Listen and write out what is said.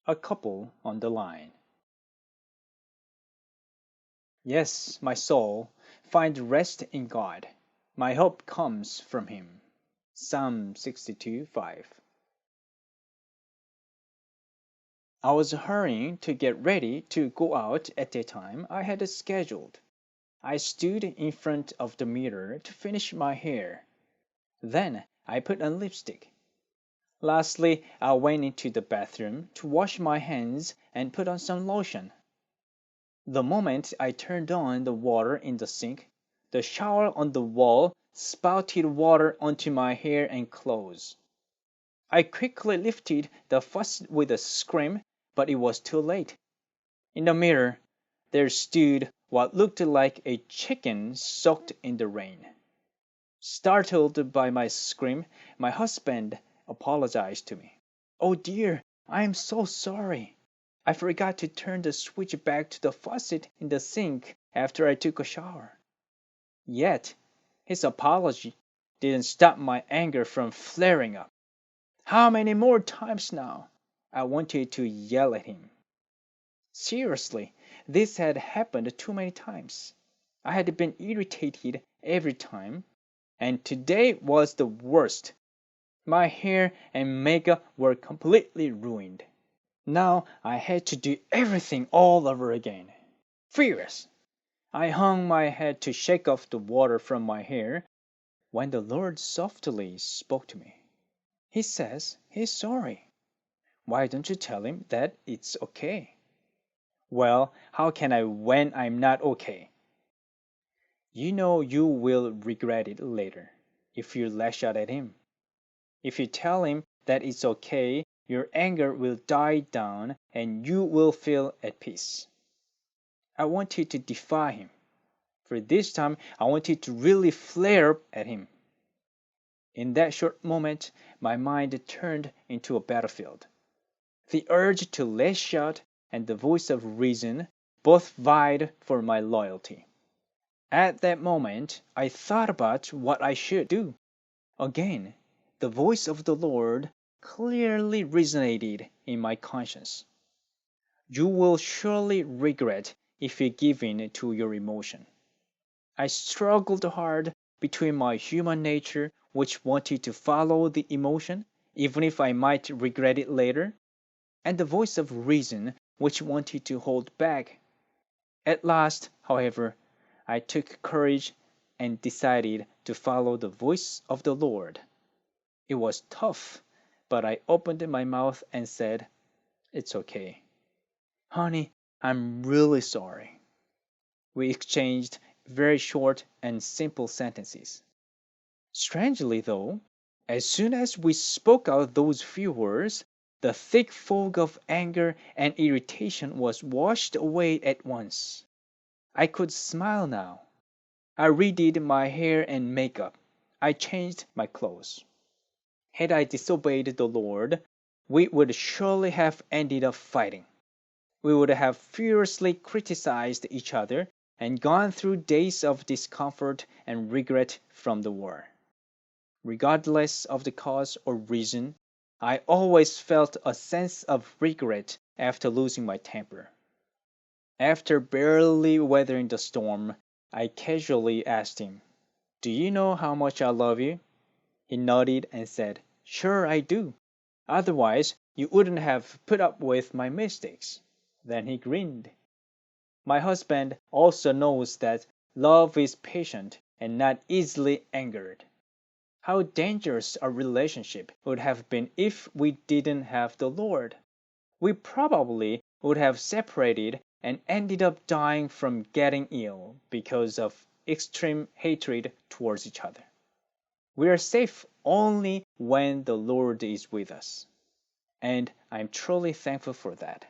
A couple on the line. Yes, my soul, find rest in God. My hope comes from Him. Psalm 62:5. I was hurrying to get ready to go out at the time I had scheduled. I stood in front of the mirror to finish my hair. Then I put on lipstick. Lastly, I went into the bathroom to wash my hands and put on some lotion. The moment I turned on the water in the sink, the shower on the wall spouted water onto my hair and clothes. I quickly lifted the faucet with a scream, but it was too late. In the mirror there stood what looked like a chicken soaked in the rain. Startled by my scream, my husband apologized to me. "Oh dear, I am so sorry. I forgot to turn the switch back to the faucet in the sink after I took a shower." Yet his apology didn't stop my anger from flaring up. How many more times now? I wanted to yell at him. Seriously, this had happened too many times. I had been irritated every time, and today was the worst. My hair and makeup were completely ruined. Now I had to do everything all over again. Furious, I hung my head to shake off the water from my hair when the Lord softly spoke to me. He says he's sorry. Why don't you tell him that it's okay? Well, how can I when I'm not okay? You know you will regret it later if you lash out at him. If you tell him that it's okay, your anger will die down and you will feel at peace. I wanted to defy him. For this time, I wanted to really flare up at him. In that short moment, my mind turned into a battlefield. The urge to lash out and the voice of reason both vied for my loyalty. At that moment, I thought about what I should do. Again, the voice of the Lord clearly resonated in my conscience. You will surely regret if you give in to your emotion. I struggled hard between my human nature, which wanted to follow the emotion, even if I might regret it later, and the voice of reason, which wanted to hold back. At last, however, I took courage and decided to follow the voice of the Lord. It was tough, but I opened my mouth and said, "It's okay. Honey, I'm really sorry." We exchanged very short and simple sentences. Strangely, though, as soon as we spoke out those few words, the thick fog of anger and irritation was washed away at once. I could smile now. I redid my hair and makeup. I changed my clothes. Had I disobeyed the Lord, we would surely have ended up fighting. We would have furiously criticized each other and gone through days of discomfort and regret from the war. Regardless of the cause or reason, I always felt a sense of regret after losing my temper. After barely weathering the storm, I casually asked him, "Do you know how much I love you?" He nodded and said, "Sure I do. Otherwise you wouldn't have put up with my mistakes." Then he grinned. My husband also knows that love is patient and not easily angered. How dangerous our relationship would have been if we didn't have the Lord. We probably would have separated and ended up dying from getting ill because of extreme hatred towards each other. We are safe only when the Lord is with us, and I'm truly thankful for that.